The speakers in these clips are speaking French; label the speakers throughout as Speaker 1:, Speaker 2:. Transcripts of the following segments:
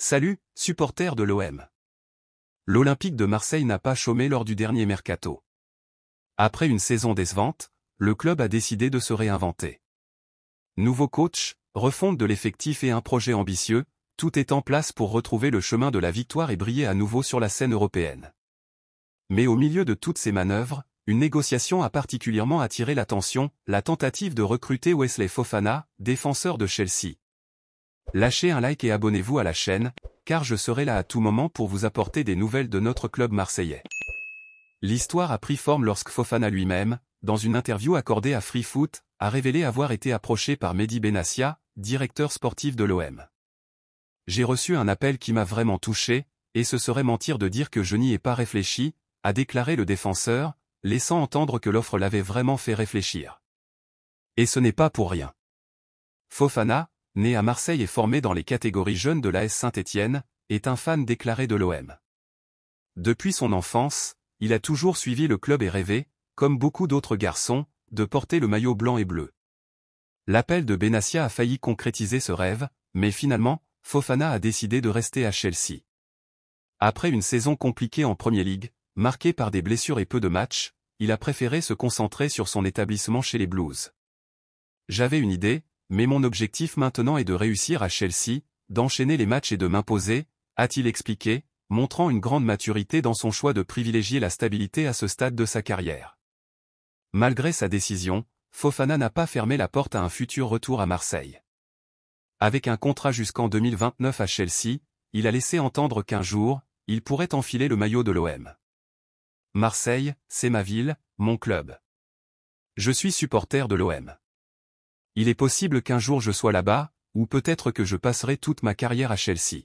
Speaker 1: Salut, supporters de l'OM. L'Olympique de Marseille n'a pas chômé lors du dernier mercato. Après une saison décevante, le club a décidé de se réinventer. Nouveau coach, refonte de l'effectif et un projet ambitieux, tout est en place pour retrouver le chemin de la victoire et briller à nouveau sur la scène européenne. Mais au milieu de toutes ces manœuvres, une négociation a particulièrement attiré l'attention, la tentative de recruter Wesley Fofana, défenseur de Chelsea. Lâchez un like et abonnez-vous à la chaîne, car je serai là à tout moment pour vous apporter des nouvelles de notre club marseillais. L'histoire a pris forme lorsque Fofana lui-même, dans une interview accordée à Free Foot, a révélé avoir été approché par Mehdi Benassia, directeur sportif de l'OM. J'ai reçu un appel qui m'a vraiment touché, et ce serait mentir de dire que je n'y ai pas réfléchi, a déclaré le défenseur, laissant entendre que l'offre l'avait vraiment fait réfléchir. Et ce n'est pas pour rien. Fofana, né à Marseille et formé dans les catégories jeunes de l'AS Saint-Étienne, est un fan déclaré de l'OM. Depuis son enfance, il a toujours suivi le club et rêvé, comme beaucoup d'autres garçons, de porter le maillot blanc et bleu. L'appel de Benassia a failli concrétiser ce rêve, mais finalement, Fofana a décidé de rester à Chelsea. Après une saison compliquée en Premier League, marquée par des blessures et peu de matchs, il a préféré se concentrer sur son établissement chez les Blues. J'avais une idée, mais mon objectif maintenant est de réussir à Chelsea, d'enchaîner les matchs et de m'imposer, a-t-il expliqué, montrant une grande maturité dans son choix de privilégier la stabilité à ce stade de sa carrière. Malgré sa décision, Fofana n'a pas fermé la porte à un futur retour à Marseille. Avec un contrat jusqu'en 2029 à Chelsea, il a laissé entendre qu'un jour, il pourrait enfiler le maillot de l'OM. Marseille, c'est ma ville, mon club. Je suis supporter de l'OM. Il est possible qu'un jour je sois là-bas, ou peut-être que je passerai toute ma carrière à Chelsea.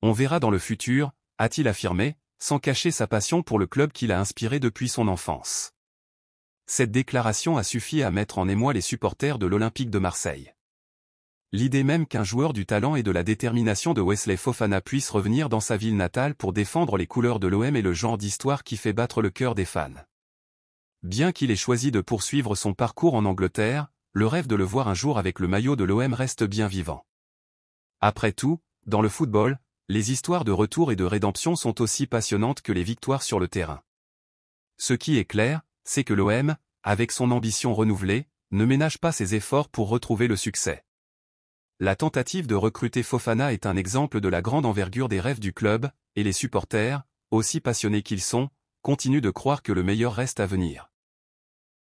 Speaker 1: On verra dans le futur, a-t-il affirmé, sans cacher sa passion pour le club qu'il a inspiré depuis son enfance. Cette déclaration a suffi à mettre en émoi les supporters de l'Olympique de Marseille. L'idée même qu'un joueur du talent et de la détermination de Wesley Fofana puisse revenir dans sa ville natale pour défendre les couleurs de l'OM est le genre d'histoire qui fait battre le cœur des fans. Bien qu'il ait choisi de poursuivre son parcours en Angleterre, le rêve de le voir un jour avec le maillot de l'OM reste bien vivant. Après tout, dans le football, les histoires de retour et de rédemption sont aussi passionnantes que les victoires sur le terrain. Ce qui est clair, c'est que l'OM, avec son ambition renouvelée, ne ménage pas ses efforts pour retrouver le succès. La tentative de recruter Fofana est un exemple de la grande envergure des rêves du club, et les supporters, aussi passionnés qu'ils sont, continuent de croire que le meilleur reste à venir.